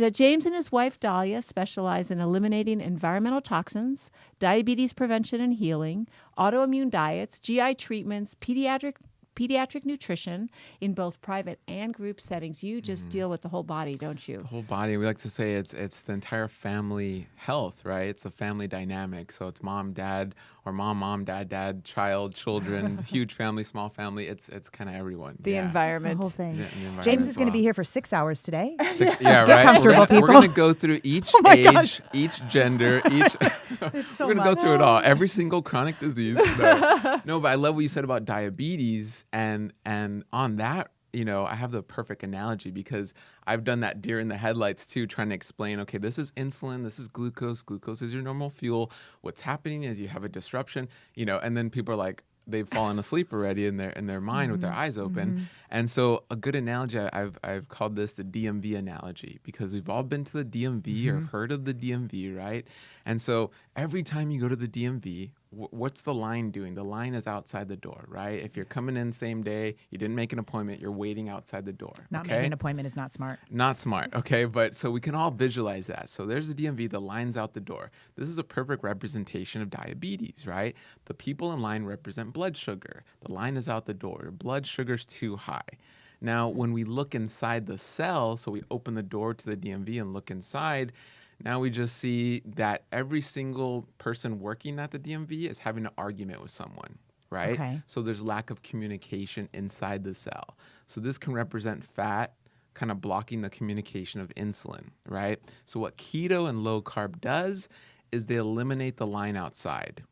And James and his wife, Dahlia, specialize in eliminating environmental toxins, diabetes prevention and healing, autoimmune diets, GI treatments, pediatric nutrition in both private and group settings. You just deal with the whole body, don't you? The whole body. We like to say it's the entire family health, right? It's a family dynamic. So it's mom, dad, or mom, dad, child, children, huge family, small family. It's kind of everyone. The environment. The whole thing. The environment James is as going to well. be here for 6 hours today. Yeah, Get right. comfortable, We're people. going to go through each age, each gender, each. So We're going to go much. through it all. Every single chronic disease. No, but I love what you said about diabetes, and on that, I have the perfect analogy because I've done that deer in the headlights too, trying to explain, okay, this is insulin, this is glucose. Glucose is your normal fuel. What's happening is you have a disruption, and then people are like, they've fallen asleep already in their mind with their eyes open. And so a good analogy, I've called this the DMV analogy, because we've all been to the DMV or heard of the DMV, right? And so every time you go to the DMV, what's the line doing? The line is outside the door, right? If you're coming in same day, you didn't make an appointment, you're waiting outside the door. Not okay? making an appointment is not smart. Not smart, okay? But so we can all visualize that. So there's the DMV, the line's out the door. This is a perfect representation of diabetes, right? The people in line represent blood sugar. The line is out the door. Your blood sugar's too high. Now, when we look inside the cell, so we open the door to the DMV and look inside, now we just see that every single person working at the DMV is having an argument with someone, right? Okay. So there's lack of communication inside the cell. So this can represent fat kind of blocking the communication of insulin, right? So what keto and low carb does is they eliminate the line outside.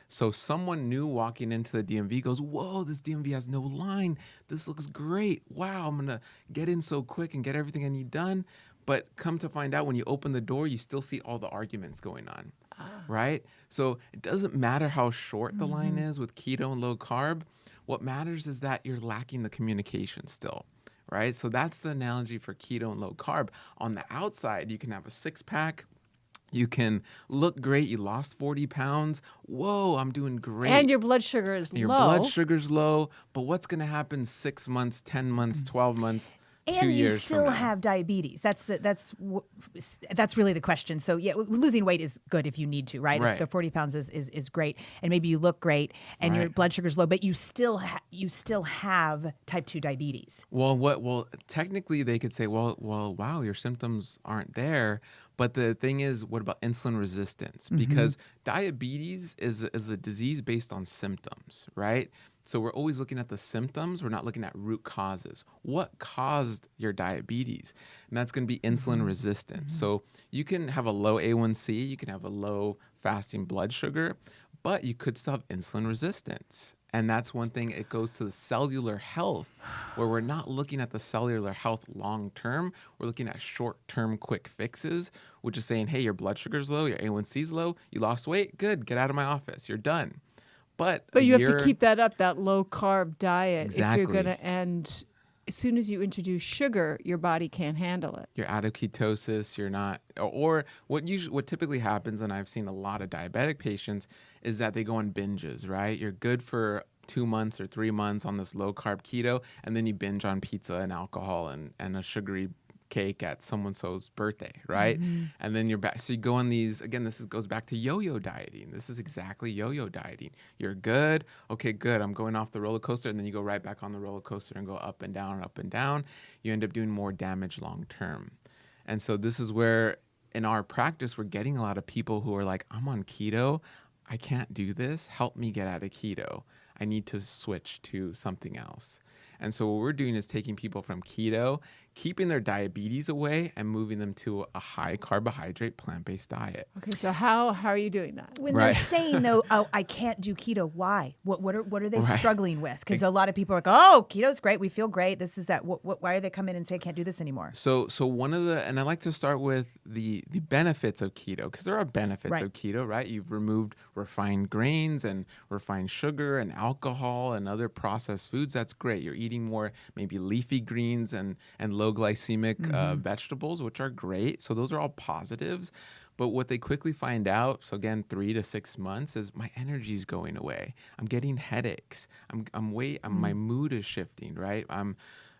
So someone new walking into the DMV goes, whoa, this DMV has no line. This looks great. Wow, I'm going to get in so quick and get everything I need done. But come to find out, when you open the door, you still see all the arguments going on, right? So it doesn't matter how short the line is with keto and low carb. What matters is that you're lacking the communication still, right? So that's the analogy for keto and low carb. On the outside, you can have a six-pack. You can look great. You lost 40 pounds. Whoa, I'm doing great. And your blood sugar is Your low. blood sugar's low. But what's going to happen 6 months, 10 months, 12 months, 2 And you years from still now? have diabetes. That's really the question. So yeah, losing weight is good if you need to, right? Right. If the 40 pounds is great, and maybe you look great, and your Right. blood sugar's low, but you still have type 2 diabetes. Well, technically they could say, well, wow, your symptoms aren't there. But the thing is, what about insulin resistance? Because diabetes is a disease based on symptoms, right? So we're always looking at the symptoms. We're not looking at root causes. What caused your diabetes? And that's going to be insulin resistance. So you can have a low A1C, you can have a low fasting blood sugar, but you could still have insulin resistance. And that's one thing, it goes to the cellular health, where we're not looking at the cellular health long term. We're looking at short term quick fixes, which is saying, hey, your blood sugar's low, your A1C's low, you lost weight, good, get out of my office, you're done. But you have to keep that up, that low carb diet. Exactly. If you're going to end, as soon as you introduce sugar, your body can't handle it. You're out of ketosis, you're not, or what typically happens, and I've seen a lot of diabetic patients, is that they go on binges, right? You're good for 2 months or 3 months on this low carb keto, and then you binge on pizza and alcohol and a sugary cake at so-and-so's birthday, right? And then you're back. So you go on these, again, goes back to yo-yo dieting. This is exactly yo-yo dieting. You're good. Okay, good. I'm going off the roller coaster. And then you go right back on the roller coaster and go up and down, up and down. You end up doing more damage long-term. And so this is where, in our practice, we're getting a lot of people who are like, I'm on keto. I can't do this. Help me get out of keto. I need to switch to something else. And so what we're doing is taking people from keto, keeping their diabetes away, and moving them to a high carbohydrate plant-based diet. Okay, so how are you doing that? When Right. they're saying though, oh, I can't do keto, why? What are they Right. struggling with? Because a lot of people are like, oh, keto's great, we feel great. This is that. Why are they coming in and say I can't do this anymore? So one of the, and I like to start with the benefits of keto, because there are benefits Right. of keto, right? You've removed refined grains and refined sugar and alcohol and other processed foods. That's great. You're eating more maybe leafy greens and low glycemic vegetables, which are great. So those are all positives. But what they quickly find out, so again, 3 to 6 months, is my energy is going away. I'm getting headaches. My mood is shifting, right?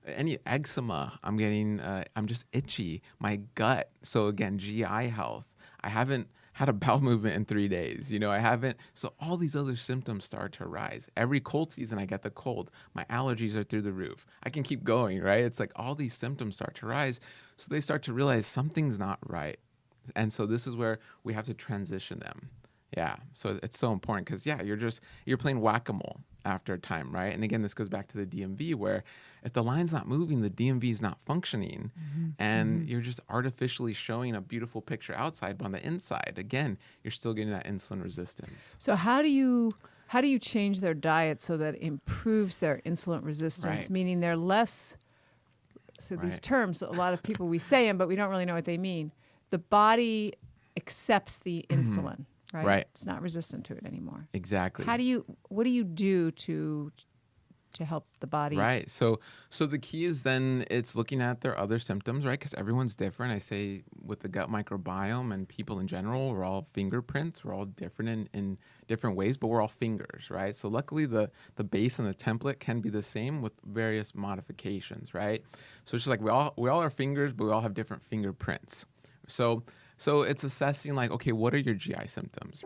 any eczema. I'm getting, I'm just itchy. My gut. So again, GI health. I haven't had a bowel movement in 3 days. I haven't. So all these other symptoms start to arise. Every cold season, I get the cold. My allergies are through the roof. I can keep going, right? It's like all these symptoms start to rise. So they start to realize something's not right. And so this is where we have to transition them. Yeah. So it's so important because, you're playing whack-a-mole after a time, right? And again, this goes back to the DMV where if the line's not moving, the DMV is not functioning, and you're just artificially showing a beautiful picture outside, but on the inside, again, you're still getting that insulin resistance. So how do you change their diet so that it improves their insulin resistance, Right. meaning they're less, so these Right. terms, a lot of people, we say them, but we don't really know what they mean. The body accepts the insulin, right? Right. It's not resistant to it anymore. Exactly. What do you do to help the body? Right. So the key is then it's looking at their other symptoms, right? Because everyone's different. I say with the gut microbiome and people in general, we're all fingerprints. We're all different in different ways, but we're all fingers, right? So luckily the base and the template can be the same with various modifications, right? So it's just like we all are fingers, but we all have different fingerprints. So it's assessing like, okay, what are your GI symptoms?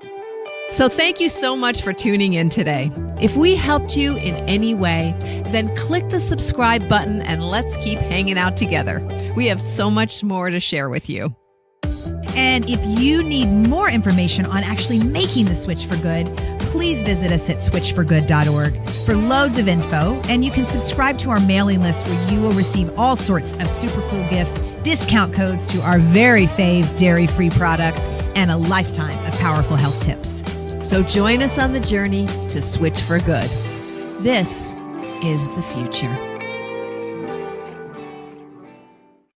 So thank you so much for tuning in today. If we helped you in any way, then click the subscribe button and let's keep hanging out together. We have so much more to share with you. And if you need more information on actually making the switch for good, please visit us at switchforgood.org for loads of info. And you can subscribe to our mailing list where you will receive all sorts of super cool gifts, discount codes to our very fave dairy-free products, and a lifetime of powerful health tips. So join us on the journey to switch for good. This is the future.